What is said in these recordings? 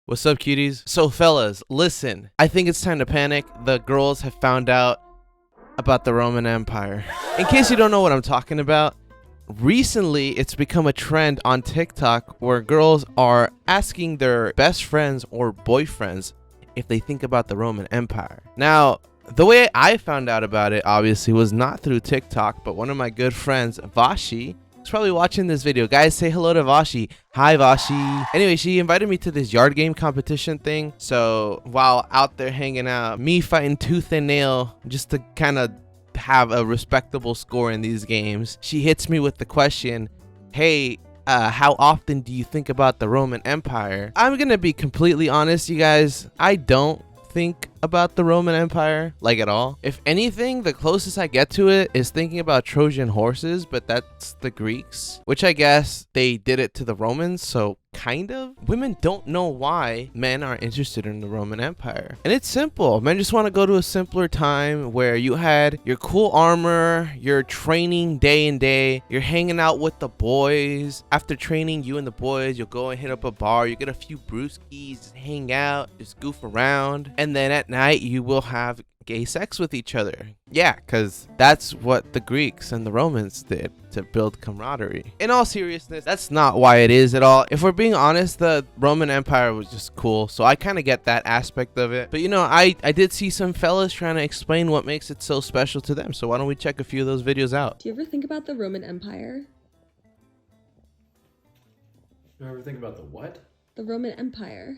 What's up, cuties? So, fellas, listen. I think it's time to panic. The girls have found out about the Roman Empire. In case you don't know what I'm talking about, recently it's become a trend on TikTok where girls are asking their best friends or boyfriends if they think about the Roman Empire. Now, the way I found out about it, obviously, was not through TikTok, but one of my good friends, Vashi, is probably watching this video. Guys, say hello to Vashi. Hi, Vashi. Anyway, she invited me to this yard game competition thing. So while out there hanging out, me fighting tooth and nail just to kind of have a respectable score in these games, she hits me with the question, hey, how often do you think about the Roman Empire? I'm gonna be completely honest, you guys. I don't think about the Roman Empire like at all. If anything, the closest I get to it is thinking about Trojan horses, but that's the Greeks, which I guess they did it to the Romans, so kind of. Women don't know why men are interested in the Roman Empire, and it's simple. Men just want to go to a simpler time where you had your cool armor, you're training day and day, you're hanging out with the boys. After training, you and the boys, you'll go and hit up a bar, you get a few brewskis, just hang out, just goof around, and then at night you will have gay sex with each other. Yeah, because that's what the Greeks and the Romans did to build camaraderie. In all seriousness, that's not why it is at all. If we're being honest, the Roman Empire was just cool, so I kind of get that aspect of it. But you know, I did see some fellas trying to explain what makes it so special to them, so why don't we check a few of those videos out. Do you ever think about the Roman Empire? You ever think about the what? The Roman Empire.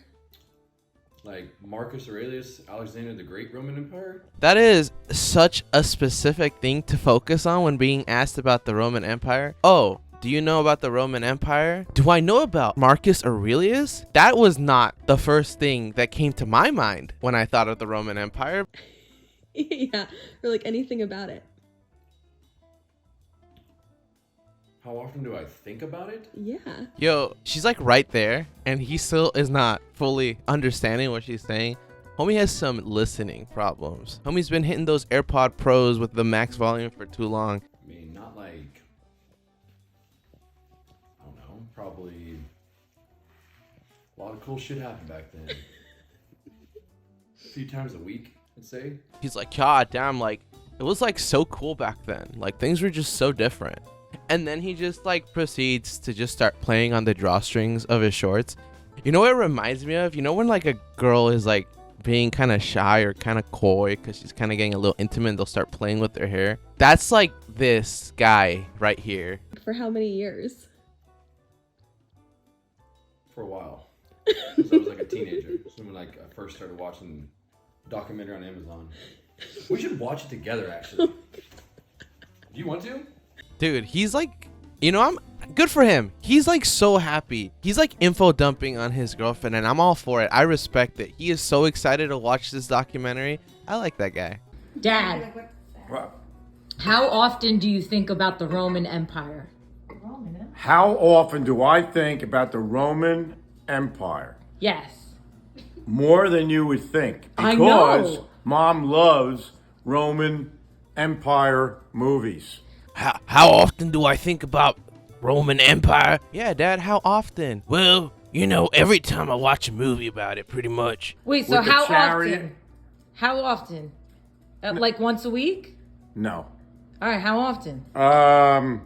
Like Marcus Aurelius, Alexander the Great Roman Empire? That is such a specific thing to focus on when being asked about the Roman Empire. Oh, do you know about the Roman Empire? Do I know about Marcus Aurelius? That was not the first thing that came to my mind when I thought of the Roman Empire. Yeah, or like anything about it. How often do I think about it? Yeah. Yo, she's like right there, and he still is not fully understanding what she's saying. Homie has some listening problems. Homie's been hitting those AirPod Pros with the max volume for too long. I mean, not like, I don't know, probably a lot of cool shit happened back then. A few times a week, I'd say. He's like, God damn, like, it was like so cool back then. Like, things were just so different. And then he just like proceeds to just start playing on the drawstrings of his shorts. You know what it reminds me of? You know when like a girl is like being kind of shy or kind of coy because she's kind of getting a little intimate and they'll start playing with their hair? That's like this guy right here. For how many years? For a while. Since I was like a teenager. So when like I first started watching a documentary on Amazon. We should watch it together, actually. Do you want to? Dude, he's like, you know, I'm good for him. He's like so happy. He's like info dumping on his girlfriend, and I'm all for it. I respect it. He is so excited to watch this documentary. I like that guy. Dad, how often do you think about the Roman Empire? How often do I think about the Roman Empire? Yes. More than you would think. I Because know. Mom loves Roman Empire movies. How often do I think about Roman Empire? Yeah, Dad, how often? Well, you know, every time I watch a movie about it, pretty much. Wait, so With the how chariot? often? How often? Like once a week? No. All right, how often? Well,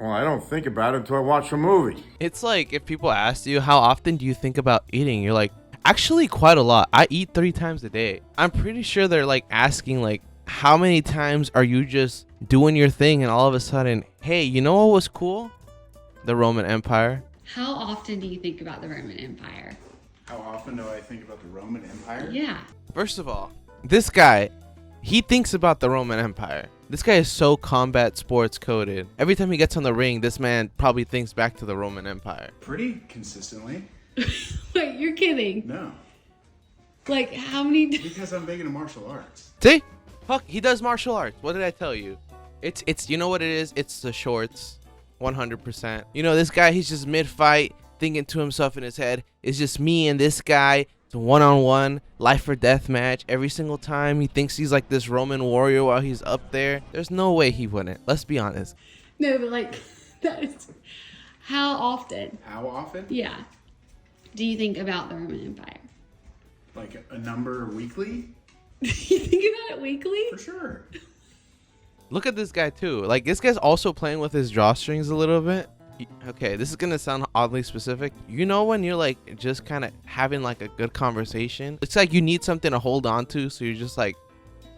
I don't think about it until I watch a movie. It's like if people ask you, how often do you think about eating? You're like, actually quite a lot. I eat 3 times a day. I'm pretty sure they're like asking like, how many times are you just doing your thing and all of a sudden, hey, you know what was cool? The Roman Empire. How often do you think about the Roman Empire? How often do I think about the Roman Empire? Yeah. First of all, this guy, he thinks about the Roman Empire. This guy is so combat sports coded. Every time he gets on the ring, this man probably thinks back to the Roman Empire. Pretty consistently. Wait, you're kidding. No. Like, how many... Because I'm big into martial arts. See? Fuck, he does martial arts. What did I tell you? It's you know what it is? It's the shorts. 100%. You know, this guy, he's just mid-fight, thinking to himself in his head, it's just me and this guy. It's a one-on-one, life or death match. Every single time he thinks he's like this Roman warrior while he's up there. There's no way he wouldn't. Let's be honest. No, but like, that is... How often? How often? Yeah. do you think about the Roman Empire? Like a number weekly? You think about it weekly? For sure. Look at this guy too. Like, this guy's also playing with his drawstrings a little bit. Okay, this is gonna sound oddly specific. You know when you're like just kind of having like a good conversation? It's like you need something to hold on to, so you're just like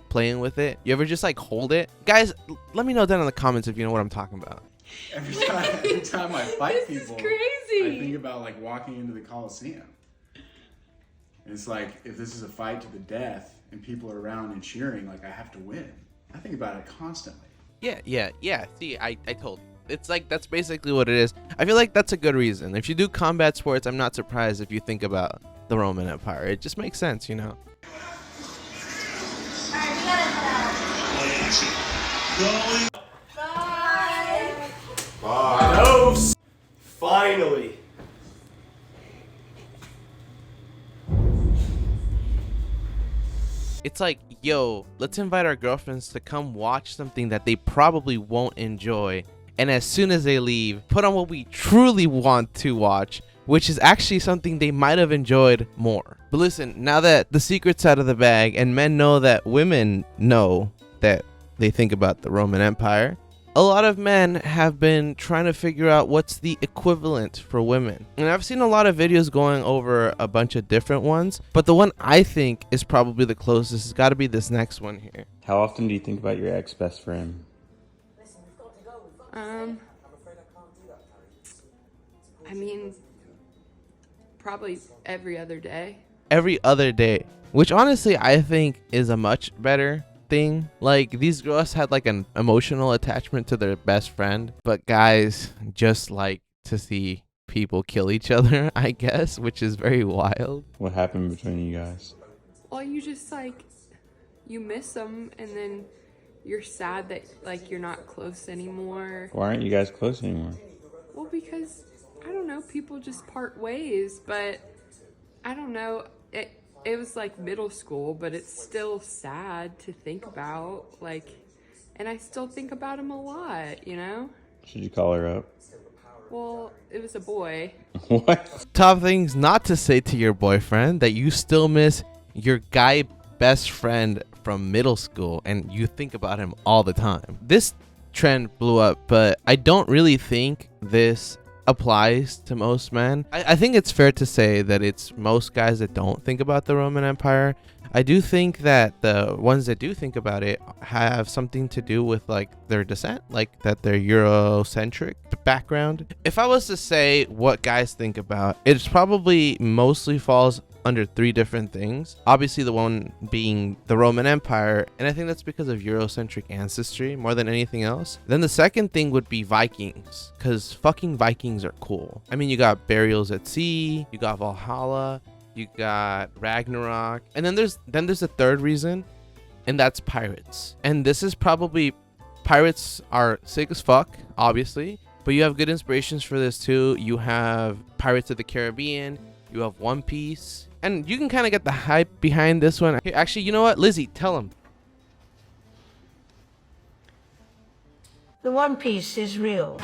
playing with it. You ever just like hold it? Guys, let me know down in the comments if you know what I'm talking about. Every time I fight This is people, crazy. I think about like walking into the Coliseum. And it's like, if this is a fight to the death and people are around and cheering, like I have to win. I think about it constantly. Yeah. See, I told you. It's like, that's basically what it is. I feel like that's a good reason. If you do combat sports, I'm not surprised if you think about the Roman Empire. It just makes sense, you know? Finally. It's like, yo, let's invite our girlfriends to come watch something that they probably won't enjoy. And as soon as they leave, put on what we truly want to watch, which is actually something they might have enjoyed more. But listen, now that the secret's out of the bag and men know that women know that they think about the Roman Empire, a lot of men have been trying to figure out what's the equivalent for women. And I've seen a lot of videos going over a bunch of different ones, but the one I think is probably the closest has got to be this next one here. How often do you think about your ex-best friend? I mean, probably every other day. Every other day, which honestly I think is a much better thing. Like, these girls had like an emotional attachment to their best friend, but guys just like to see people kill each other, I guess, which is very wild. What happened between you guys? Well, you just like, you miss them and then you're sad that like you're not close anymore. Why aren't you guys close anymore? Well, because, I don't know, people just part ways, but I don't know, it was like middle school, but it's still sad to think about, like, and I still think about him a lot, you know? Should you call her up? Well, it was a boy. What? Top things not to say to your boyfriend: that you still miss your guy best friend from middle school and you think about him all the time. This trend blew up, but I don't really think this applies to most men. I think it's fair to say that it's most guys that don't think about the Roman Empire. I do think that the ones that do think about it have something to do with like their descent, like that they're Eurocentric background. If I was to say what guys think about, it's probably mostly falls under three different things. Obviously the one being the Roman Empire, and I think that's because of Eurocentric ancestry more than anything else. Then the second thing would be Vikings, because fucking Vikings are cool. I mean, you got Burials at Sea, you got Valhalla, you got Ragnarok, and then there's a third reason, and that's pirates. And this is probably, pirates are sick as fuck, obviously, but you have good inspirations for this too. You have Pirates of the Caribbean, you have One Piece, and you can kind of get the hype behind this one. Here, actually, you know what? Lizzie, tell him. The One Piece is real.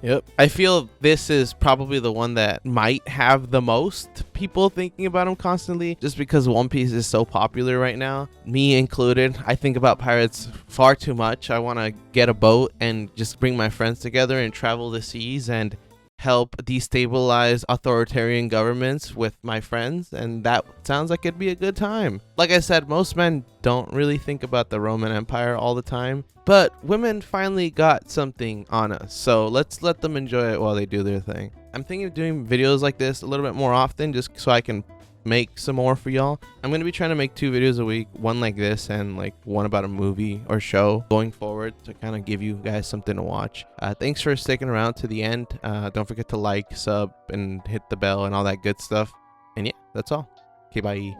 Yep. I feel this is probably the one that might have the most people thinking about him constantly, just because One Piece is so popular right now. Me included. I think about pirates far too much. I want to get a boat and just bring my friends together and travel the seas and help destabilize authoritarian governments with my friends, and that sounds like it'd be a good time. Like I said, most men don't really think about the Roman Empire all the time, but women finally got something on us, so let's let them enjoy it while they do their thing. I'm thinking of doing videos like this a little bit more often, just so I can make some more for y'all. I'm gonna be trying to make 2 videos a week, one like this and like one about a movie or show going forward, to kind of give you guys something to watch. Thanks for sticking around to the end. Don't forget to like, sub, and hit the bell and all that good stuff. And yeah, that's all. Okay, bye.